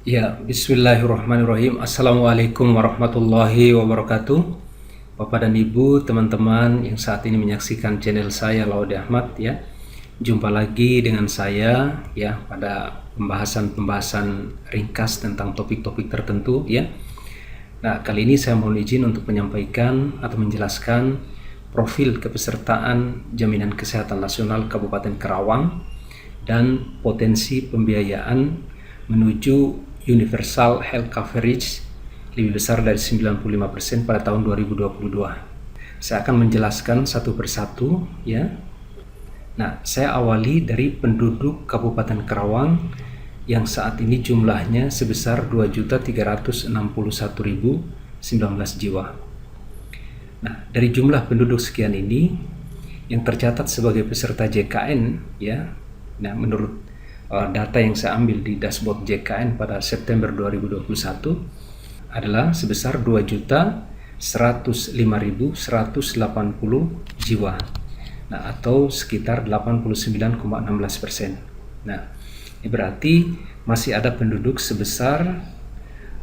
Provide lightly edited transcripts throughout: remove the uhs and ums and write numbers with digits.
Ya, bismillahirrahmanirrahim. Assalamualaikum warahmatullahi wabarakatuh. Bapak dan Ibu, teman-teman yang saat ini menyaksikan channel saya Laude Ahmad ya. Jumpa lagi dengan saya ya pada pembahasan ringkas tentang topik-topik tertentu ya. Nah, kali ini saya mohon izin untuk menyampaikan atau menjelaskan profil kepesertaan Jaminan Kesehatan Nasional Kabupaten Karawang dan potensi pembiayaan menuju Universal Health Coverage lebih besar dari 95% pada tahun 2022. Saya akan menjelaskan satu persatu ya. Nah, saya awali dari penduduk Kabupaten Karawang yang saat ini jumlahnya sebesar 2.361.019 jiwa. Nah, dari jumlah penduduk sekian ini yang tercatat sebagai peserta JKN ya. Nah, menurut data yang saya ambil di dashboard JKN pada September 2021 adalah sebesar 2.105.180 jiwa. Nah, atau sekitar 89,16%. Nah, ini berarti masih ada penduduk sebesar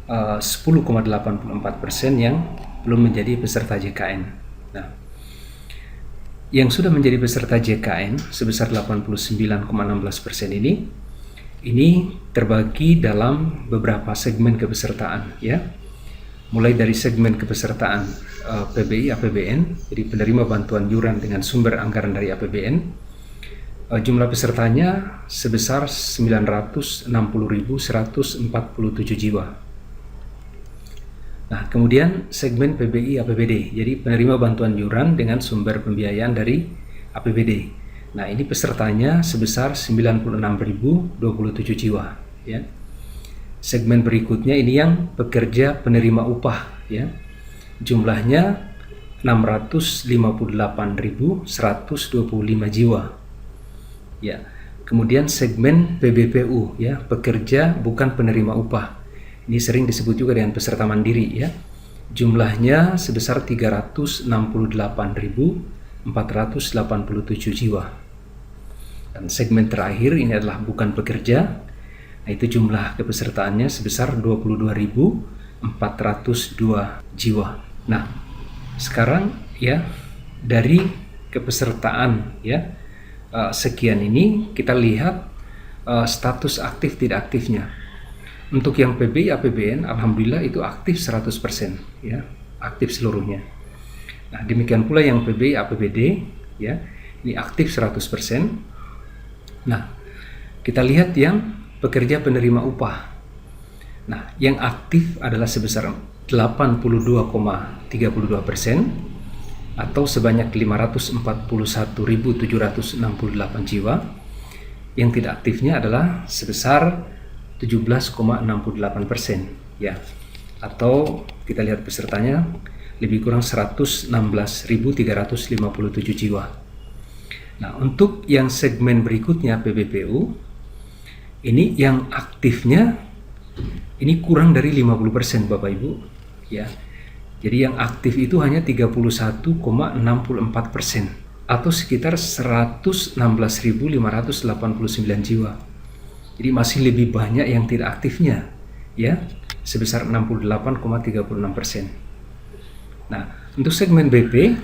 10,84% yang belum menjadi peserta JKN. Nah, yang sudah menjadi peserta JKN sebesar 89,16% ini terbagi dalam beberapa segmen kepesertaan ya. Mulai dari segmen kepesertaan PBI APBN, jadi penerima bantuan iuran dengan sumber anggaran dari APBN. Jumlah pesertanya sebesar 960.147 jiwa. Nah, kemudian segmen PBI APBD, jadi penerima bantuan iuran dengan sumber pembiayaan dari APBD. Nah, ini pesertanya sebesar 96.027 jiwa ya. Segmen berikutnya ini yang pekerja penerima upah ya. Jumlahnya 658.125 jiwa. Ya. Kemudian segmen PBPU ya, pekerja bukan penerima upah. Ini sering disebut juga dengan peserta mandiri ya. Jumlahnya sebesar 368.487 jiwa. Dan segmen terakhir ini adalah bukan pekerja. Nah, itu jumlah kepesertaannya sebesar 22.402 jiwa. Nah, sekarang ya dari kepesertaan ya sekian ini kita lihat status aktif tidak aktifnya. Untuk yang PBI APBN alhamdulillah itu aktif 100% ya, aktif seluruhnya. Nah, demikian pula yang PBI APBD ya, ini aktif 100%. Nah, kita lihat yang pekerja penerima upah. Nah, yang aktif adalah sebesar 82,32% atau sebanyak 541.768 jiwa. Yang tidak aktifnya adalah sebesar 17,68% ya, atau kita lihat pesertanya lebih kurang 116.357 jiwa. Nah, untuk yang segmen berikutnya PBPU ini yang aktifnya ini kurang dari 50% Bapak Ibu ya. Jadi yang aktif itu hanya 31,64% atau sekitar 116.589 jiwa. Jadi masih lebih banyak yang tidak aktifnya ya, sebesar 68,36%. Nah, untuk segmen BP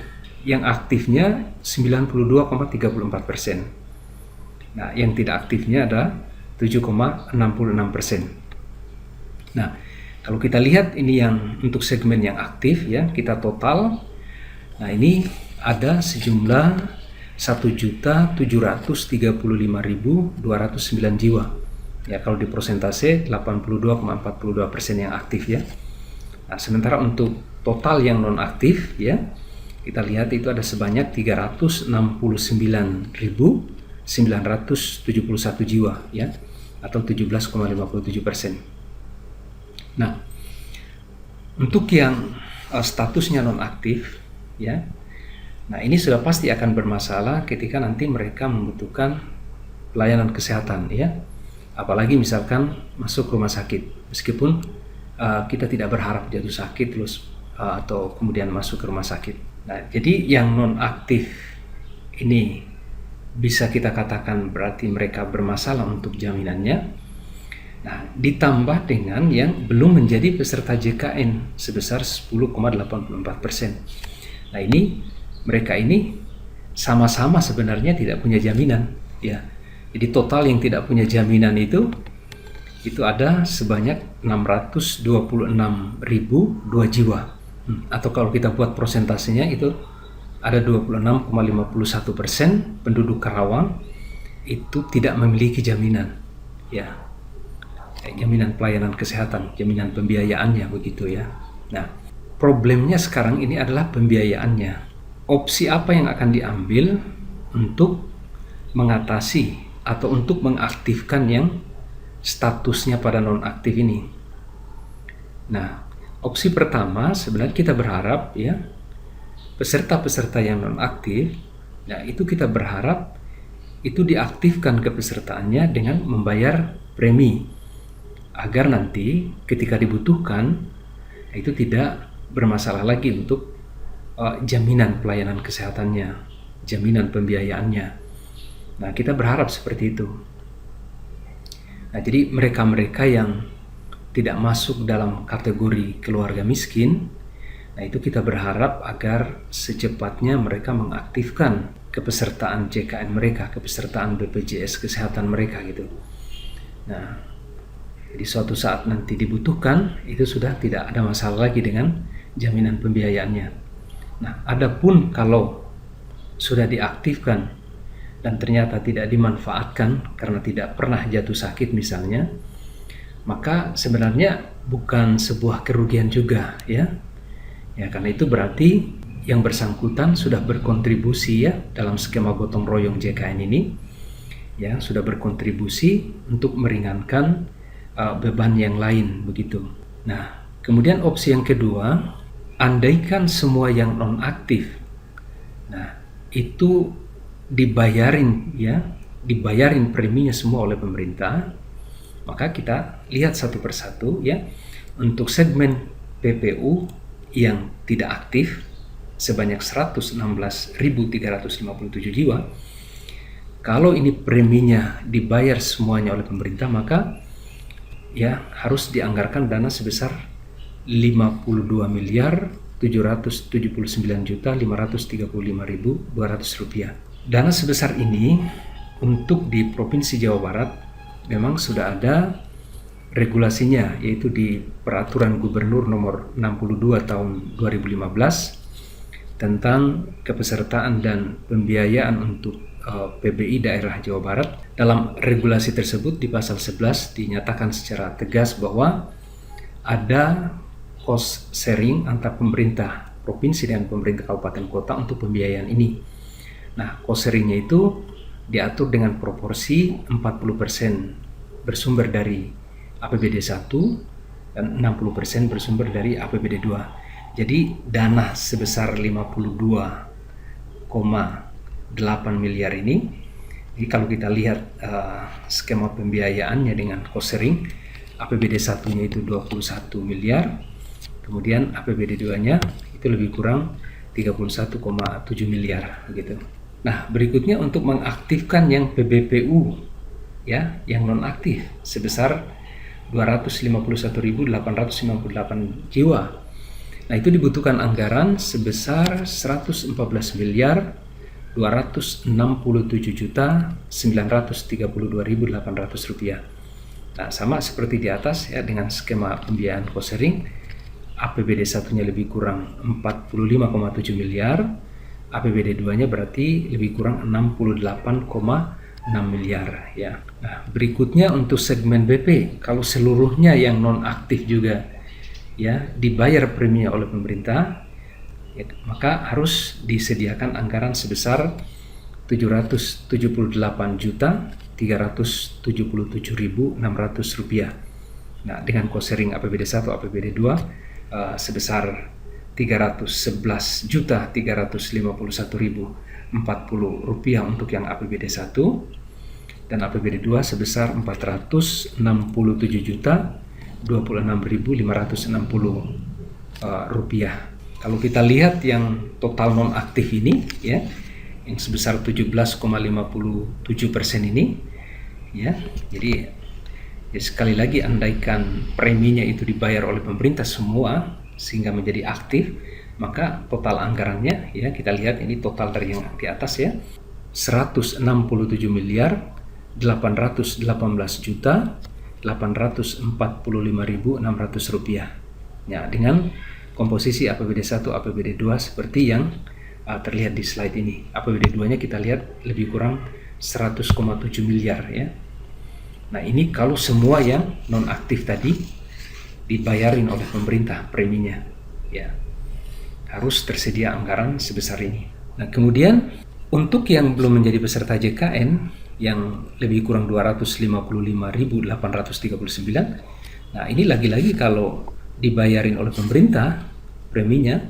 yang aktifnya 92,34%. Nah, yang tidak aktifnya ada 7,66%. Nah, kalau kita lihat ini yang untuk segmen yang aktif ya, kita total. Nah, ini ada sejumlah 1.735.209 jiwa. Ya, kalau di persentase 82,42% yang aktif ya. Nah, sementara untuk total yang non aktif ya, kita lihat itu ada sebanyak 369.971 jiwa ya, atau 17,57%. Nah, untuk yang statusnya non aktif ya, nah ini sudah pasti akan bermasalah ketika nanti mereka membutuhkan pelayanan kesehatan ya, apalagi misalkan masuk rumah sakit, meskipun kita tidak berharap jatuh sakit terus atau kemudian masuk ke rumah sakit. Nah, jadi yang non aktif ini bisa kita katakan berarti mereka bermasalah untuk jaminannya. Nah, ditambah dengan yang belum menjadi peserta JKN sebesar 10,84%. Nah, mereka ini sama-sama sebenarnya tidak punya jaminan, ya. Jadi total yang tidak punya jaminan itu ada sebanyak 626.002 jiwa. Atau kalau kita buat prosentasenya itu ada 26,51% penduduk Karawang itu tidak memiliki jaminan, ya. Jaminan pelayanan kesehatan, jaminan pembiayaannya begitu ya. Nah, problemnya sekarang ini adalah pembiayaannya. Opsi apa yang akan diambil untuk mengatasi atau untuk mengaktifkan yang statusnya pada nonaktif ini? Nah, opsi pertama sebenarnya kita berharap ya peserta-peserta yang nonaktif, nah itu kita berharap itu diaktifkan kepesertaannya dengan membayar premi, agar nanti ketika dibutuhkan itu tidak bermasalah lagi untuk jaminan pelayanan kesehatannya, jaminan pembiayaannya. Nah, kita berharap seperti itu. Nah, jadi mereka-mereka yang tidak masuk dalam kategori keluarga miskin, nah itu kita berharap agar secepatnya mereka mengaktifkan kepesertaan JKN mereka, kepesertaan BPJS kesehatan mereka gitu. Nah, jadi suatu saat nanti dibutuhkan, itu sudah tidak ada masalah lagi dengan jaminan pembiayaannya. Nah, adapun kalau sudah diaktifkan dan ternyata tidak dimanfaatkan karena tidak pernah jatuh sakit misalnya, maka sebenarnya bukan sebuah kerugian juga ya. Ya, karena itu berarti yang bersangkutan sudah berkontribusi ya dalam skema gotong royong JKN ini, ya sudah berkontribusi untuk meringankan beban yang lain begitu. Nah, kemudian opsi yang kedua, andaikan semua yang nonaktif, nah itu dibayarin preminya semua oleh pemerintah, maka kita lihat satu persatu ya. Untuk segmen PPU yang tidak aktif sebanyak 116.357 jiwa, kalau ini preminya dibayar semuanya oleh pemerintah, maka ya harus dianggarkan dana sebesar 52.779.535.200 rupiah. Dana sebesar ini untuk di Provinsi Jawa Barat memang sudah ada regulasinya, yaitu di Peraturan Gubernur Nomor 62 Tahun 2015 tentang kepesertaan dan pembiayaan untuk PBI daerah Jawa Barat. Dalam regulasi tersebut di pasal 11 dinyatakan secara tegas bahwa ada cost sharing antar pemerintah provinsi dan pemerintah kabupaten kota untuk pembiayaan ini. Nah, cost sharingnya itu diatur dengan proporsi 40% bersumber dari APBD 1 dan 60% bersumber dari APBD 2. Jadi dana sebesar 52,8 miliar ini, jadi kalau kita lihat skema pembiayaannya dengan cost sharing, APBD 1-nya itu 21 miliar, kemudian APBD 2-nya itu lebih kurang 31,7 miliar begitu. Nah, berikutnya untuk mengaktifkan yang PBPU ya, yang nonaktif sebesar 251.898 jiwa. Nah, itu dibutuhkan anggaran sebesar 11.267.932.800 rupiah. Nah, sama seperti di atas ya, dengan skema pembiayaan cost sharing, APBD 1-nya lebih kurang 45,7 miliar, APBD 2-nya berarti lebih kurang 68,6 miliar ya. Nah, berikutnya untuk segmen BP, kalau seluruhnya yang non aktif juga ya dibayar preminya oleh pemerintah, ya, maka harus disediakan anggaran sebesar 778.377.600 rupiah. Nah, dengan cost sharing APBD 1 APBD 2 sebesar 311.351.040 rupiah untuk yang APBD 1, dan APBD 2 sebesar 467.026.560 rupiah. Kalau kita lihat yang total non aktif ini ya, yang sebesar 17,57% ini ya, jadi Jadi sekali lagi, andaikan preminya itu dibayar oleh pemerintah semua sehingga menjadi aktif, maka total anggarannya, ya kita lihat ini total dari yang di atas ya, 167 miliar 818 juta 845.600 rupiah. Ya, dengan komposisi APBD 1, APBD 2 seperti yang terlihat di slide ini. APBD 2-nya kita lihat lebih kurang 100,7 miliar ya. Nah, ini kalau semua yang non aktif tadi dibayarin oleh pemerintah preminya, ya harus tersedia anggaran sebesar ini. Nah, kemudian untuk yang belum menjadi peserta JKN yang lebih kurang 255.839, nah ini lagi-lagi kalau dibayarin oleh pemerintah preminya,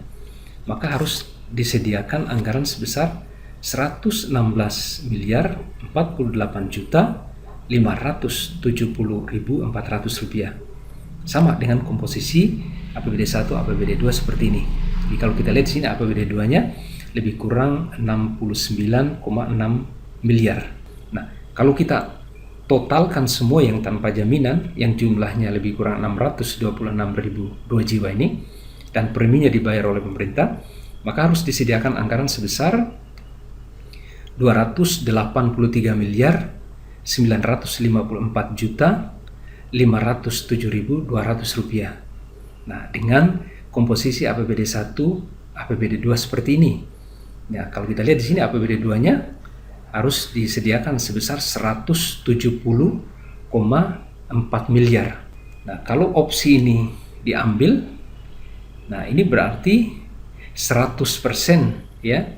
maka harus disediakan anggaran sebesar 116 miliar 48 juta 570.400 rupiah. Sama dengan komposisi APBD 1, APBD 2 seperti ini. Jadi kalau kita lihat di sini APBD 2-nya lebih kurang 69,6 miliar. Nah, kalau kita totalkan semua yang tanpa jaminan, yang jumlahnya lebih kurang 626.002 jiwa ini, dan preminya dibayar oleh pemerintah, maka harus disediakan anggaran sebesar 283 miliar 954 juta 507.200 rupiah. Nah, dengan komposisi APBD 1, APBD 2 seperti ini. Ya, kalau kita lihat di sini APBD 2-nya harus disediakan sebesar 170,4 miliar. Nah, kalau opsi ini diambil, nah ini berarti 100% ya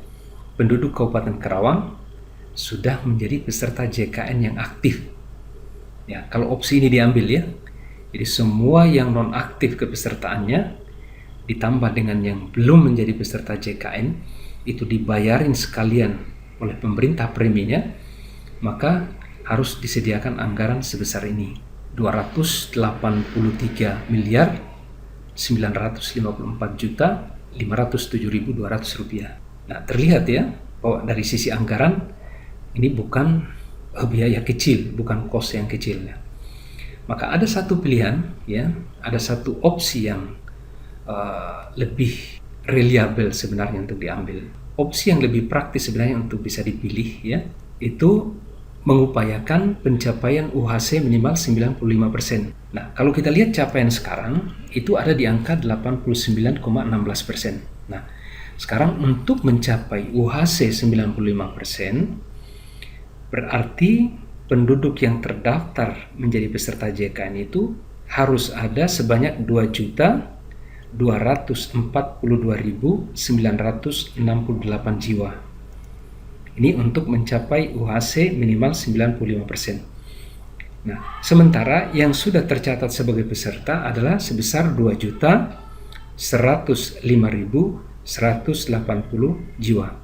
penduduk Kabupaten Karawang sudah menjadi peserta JKN yang aktif. Ya, kalau opsi ini diambil ya. Jadi semua yang non aktif kepesertaannya ditambah dengan yang belum menjadi peserta JKN itu dibayarin sekalian oleh pemerintah preminya, maka harus disediakan anggaran sebesar ini, 283 miliar 954 juta 507.200 rupiah. Nah, terlihat ya bahwa dari sisi anggaran ini bukan biaya kecil, bukan kos yang kecil ya. Maka ada satu pilihan ya, ada satu opsi yang lebih reliable sebenarnya untuk diambil. Opsi yang lebih praktis sebenarnya untuk bisa dipilih ya, itu mengupayakan pencapaian UHC minimal 95%. Nah, kalau kita lihat capaian sekarang itu ada di angka 89,16%. Nah, sekarang untuk mencapai UHC 95%, berarti penduduk yang terdaftar menjadi peserta JKN itu harus ada sebanyak 2.242.968 jiwa. Ini untuk mencapai UHC minimal 95%. Nah, sementara yang sudah tercatat sebagai peserta adalah sebesar 2.105.180 jiwa.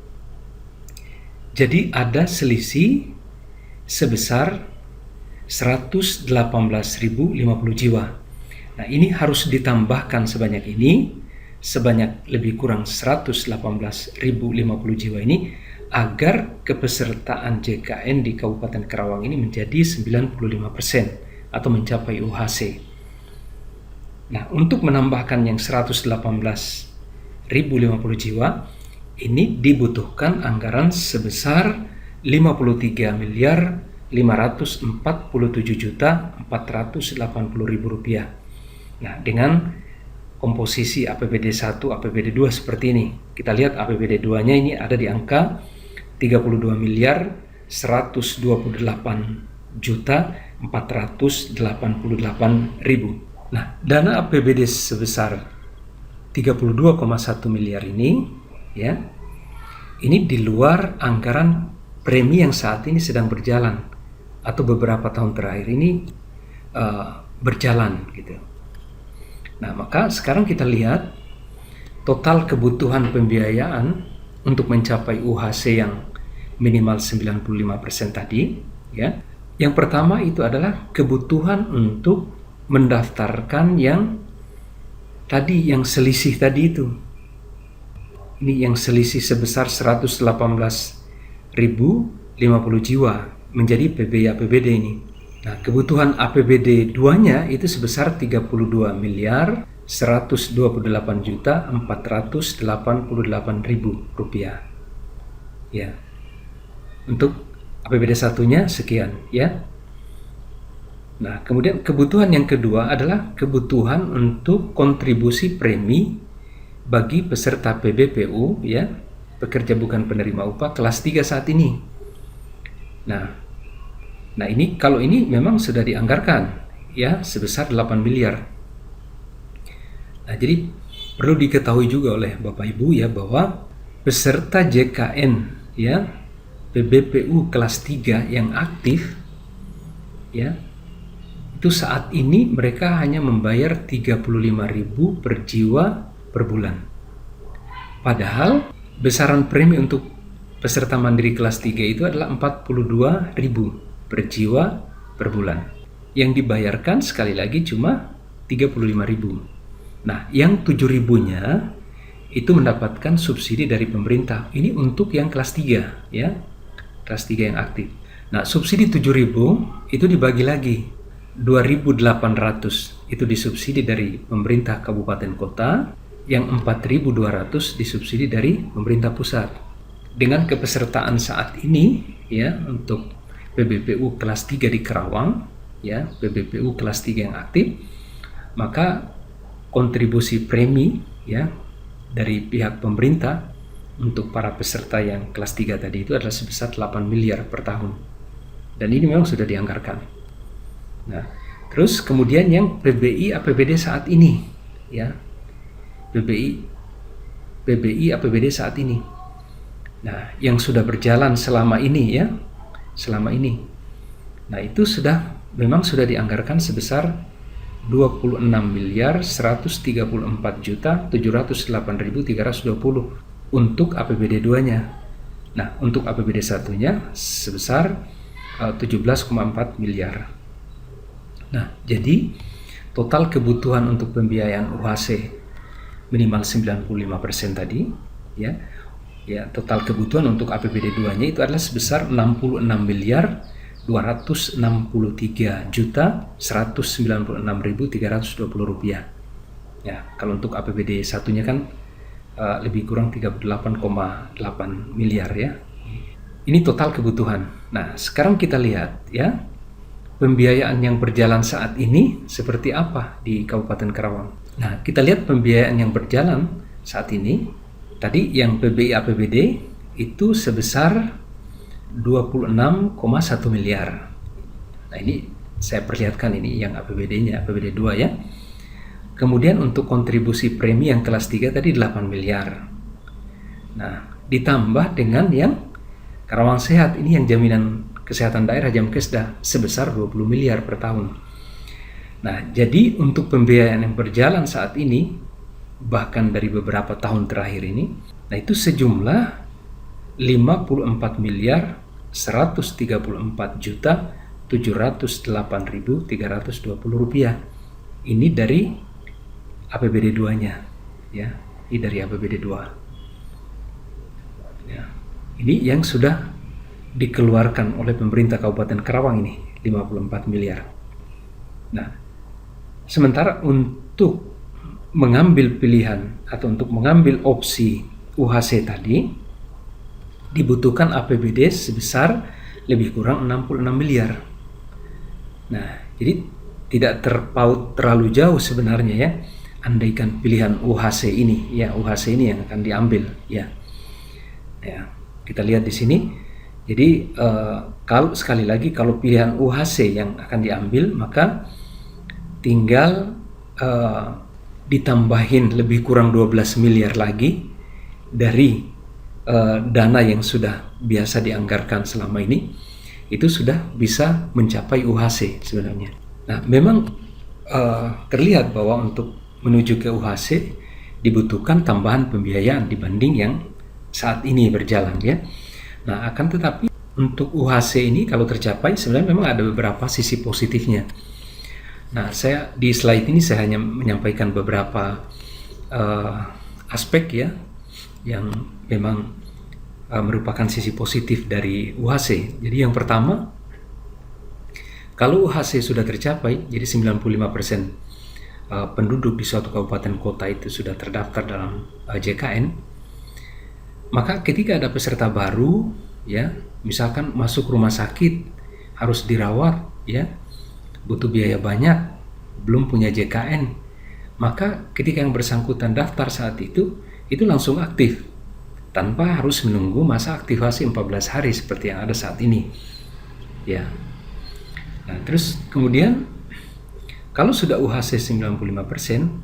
Jadi ada selisih sebesar 118.050 jiwa. Nah, ini harus ditambahkan sebanyak ini, sebanyak lebih kurang 118.050 jiwa ini, agar kepesertaan JKN di Kabupaten Karawang ini menjadi 95% atau mencapai UHC. Nah, untuk menambahkan yang 118.050 jiwa, ini dibutuhkan anggaran sebesar 53 miliar 547 juta 480.000 rupiah. Nah, dengan komposisi APBD 1, APBD 2 seperti ini. Kita lihat APBD 2-nya ini ada di angka 32 miliar 128 juta 488.000. Nah, dana APBD sebesar 32,1 miliar ini ya, ini di luar anggaran premi yang saat ini sedang berjalan atau beberapa tahun terakhir ini berjalan gitu. Nah, maka sekarang kita lihat total kebutuhan pembiayaan untuk mencapai UHC yang minimal 95% tadi ya. Yang pertama itu adalah kebutuhan untuk mendaftarkan yang tadi, yang selisih tadi itu. Ini yang selisih sebesar 118.050 jiwa menjadi PBI APBD ini. Nah, kebutuhan APBD 2-nya itu sebesar 32 miliar 128 juta 488 ribu rupiah. Ya. Untuk APBD 1-nya sekian, ya. Nah, kemudian kebutuhan yang kedua adalah kebutuhan untuk kontribusi premi bagi peserta PBPU, ya, pekerja bukan penerima upah kelas 3 saat ini. Nah ini kalau ini memang sudah dianggarkan, ya, sebesar 8 miliar. Nah, jadi perlu diketahui juga oleh Bapak Ibu, ya, bahwa peserta JKN, ya, PBPU kelas 3 yang aktif, ya, itu saat ini mereka hanya membayar 35.000 per jiwa per bulan. Padahal besaran premi untuk peserta mandiri kelas 3 itu adalah 42.000 per jiwa per bulan. Yang dibayarkan sekali lagi cuma 35.000. Nah, yang 7.000-nya itu mendapatkan subsidi dari pemerintah. Ini untuk yang kelas 3, ya. Kelas 3 yang aktif. Nah, subsidi 7.000 itu dibagi lagi. 2.800 itu disubsidi dari pemerintah kabupaten kota, yang 4.200 disubsidi dari pemerintah pusat. Dengan kepesertaan saat ini, ya, untuk PBPU kelas 3 di Karawang, ya, PBPU kelas 3 yang aktif, maka kontribusi premi, ya, dari pihak pemerintah untuk para peserta yang kelas 3 tadi itu adalah sebesar 8 miliar per tahun. Dan ini memang sudah dianggarkan. Nah, terus kemudian yang PBI APBD saat ini, ya, PBI APBD saat ini. Nah, yang sudah berjalan selama ini, ya, selama ini. Nah, itu memang sudah dianggarkan sebesar 26 miliar 134 juta 708.320 untuk APBD 2-nya. Nah, untuk APBD 1-nya sebesar 17,4 miliar. Nah, jadi total kebutuhan untuk pembiayaan UHC minimal 95% tadi, ya. Ya, total kebutuhan untuk APBD 2-nya itu adalah sebesar 66 miliar 263 juta 196.320 rupiah. Ya, kalau untuk APBD 1-nya kan lebih kurang 38,8 miliar, ya. Ini total kebutuhan. Nah, sekarang kita lihat, ya, pembiayaan yang berjalan saat ini seperti apa di Kabupaten Karawang. Nah, kita lihat pembiayaan yang berjalan saat ini. Tadi yang PBI APBD itu sebesar 26,1 miliar. Nah, ini saya perlihatkan ini yang APBD-nya, APBD 2, ya. Kemudian untuk kontribusi premi yang kelas 3 tadi 8 miliar. Nah, ditambah dengan yang Karawang Sehat, ini yang jaminan kesehatan daerah Jamkesda sebesar 20 miliar per tahun. Nah, jadi untuk pembiayaan yang berjalan saat ini, bahkan dari beberapa tahun terakhir ini, nah itu sejumlah 54 miliar 134 juta 708.320 rupiah. Ini dari APBD 2-nya, ya. Ini dari APBD 2. Ya. Ini yang sudah dikeluarkan oleh pemerintah Kabupaten Karawang ini 54 miliar. Nah, sementara untuk mengambil pilihan atau untuk mengambil opsi UHC tadi dibutuhkan APBD sebesar lebih kurang 66 miliar. Nah, jadi tidak terpaut terlalu jauh sebenarnya, ya, andaikan pilihan UHC ini, ya, UHC ini yang akan diambil, ya. Ya, kita lihat di sini. Jadi kalau sekali lagi kalau pilihan UHC yang akan diambil, maka tinggal ditambahin lebih kurang 12 miliar lagi dari dana yang sudah biasa dianggarkan selama ini, itu sudah bisa mencapai UHC sebenarnya. Nah, memang terlihat bahwa untuk menuju ke UHC dibutuhkan tambahan pembiayaan dibanding yang saat ini berjalan, ya. Nah, akan tetapi untuk UHC ini kalau tercapai sebenarnya memang ada beberapa sisi positifnya. Nah, saya di slide ini saya hanya menyampaikan beberapa aspek, ya, yang memang merupakan sisi positif dari UHC. Jadi yang pertama, Kalau UHC sudah tercapai, jadi 95% penduduk di suatu kabupaten kota itu sudah terdaftar dalam JKN, maka ketika ada peserta baru, ya, misalkan masuk rumah sakit, harus dirawat, ya, butuh biaya banyak, belum punya JKN, maka ketika yang bersangkutan daftar saat itu langsung aktif, tanpa harus menunggu masa aktivasi 14 hari seperti yang ada saat ini, ya. Nah, terus kemudian kalau sudah UHC 95%,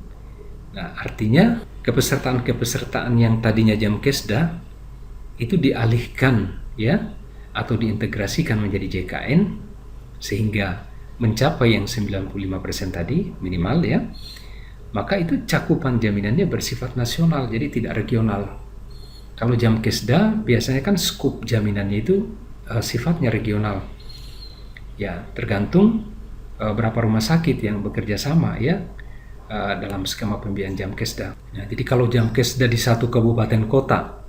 nah artinya kepesertaan yang tadinya Jamkesda itu dialihkan, ya, atau diintegrasikan menjadi JKN sehingga mencapai yang 95% tadi minimal, ya. Maka itu cakupan jaminannya bersifat nasional, jadi tidak regional. Kalau Jamkesda biasanya kan skup jaminannya itu sifatnya regional. Ya, tergantung berapa rumah sakit yang bekerja sama, ya, dalam skema pembiayaan Jamkesda. Nah, jadi kalau Jamkesda di satu kabupaten kota,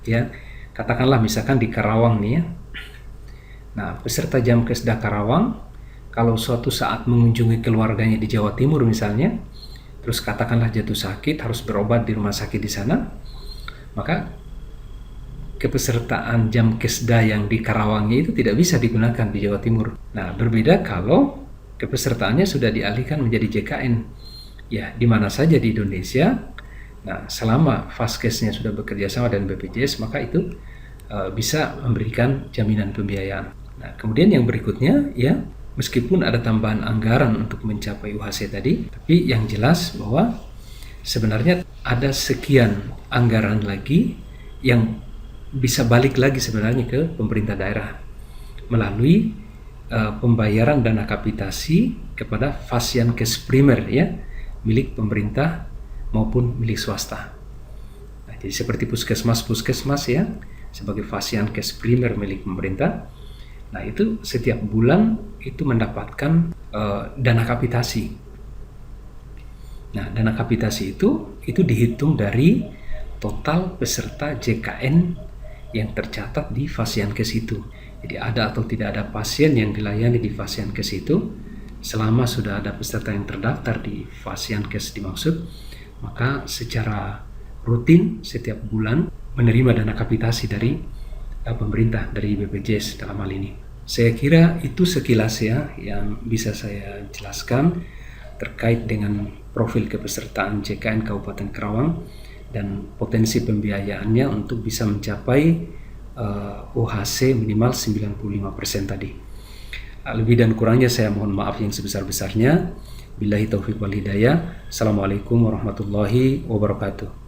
ya, katakanlah misalkan di Karawang nih, ya. Nah, peserta Jamkesda Karawang kalau suatu saat mengunjungi keluarganya di Jawa Timur misalnya, terus katakanlah jatuh sakit harus berobat di rumah sakit di sana, maka kepesertaan Jamkesda yang di Karawangnya itu tidak bisa digunakan di Jawa Timur. Nah, berbeda kalau kepesertaannya sudah dialihkan menjadi JKN, ya, di mana saja di Indonesia. Nah, selama Faskesnya sudah bekerja sama dengan BPJS, maka itu bisa memberikan jaminan pembiayaan. Nah, kemudian yang berikutnya, ya, meskipun ada tambahan anggaran untuk mencapai UHC tadi, tapi yang jelas bahwa sebenarnya ada sekian anggaran lagi yang bisa balik lagi sebenarnya ke pemerintah daerah melalui pembayaran dana kapitasi kepada Fasiankes primer, ya, milik pemerintah maupun milik swasta. Nah, jadi seperti puskesmas, ya, sebagai Fasiankes primer milik pemerintah. Nah, itu setiap bulan itu mendapatkan dana kapitasi. Nah, dana kapitasi itu dihitung dari total peserta JKN yang tercatat di Fasiankes itu. Jadi ada atau tidak ada pasien yang dilayani di Fasiankes itu, selama sudah ada peserta yang terdaftar di Fasiankes dimaksud, maka secara rutin setiap bulan menerima dana kapitasi dari pemerintah, dari BPJS dalam hal ini. Saya kira itu sekilas, ya, yang bisa saya jelaskan terkait dengan profil kepesertaan JKN Kabupaten Karawang dan potensi pembiayaannya untuk bisa mencapai UHC minimal 95% tadi. Lebih dan kurangnya saya mohon maaf yang sebesar-besarnya. Billahi taufiq wal hidayah. Assalamualaikum warahmatullahi wabarakatuh.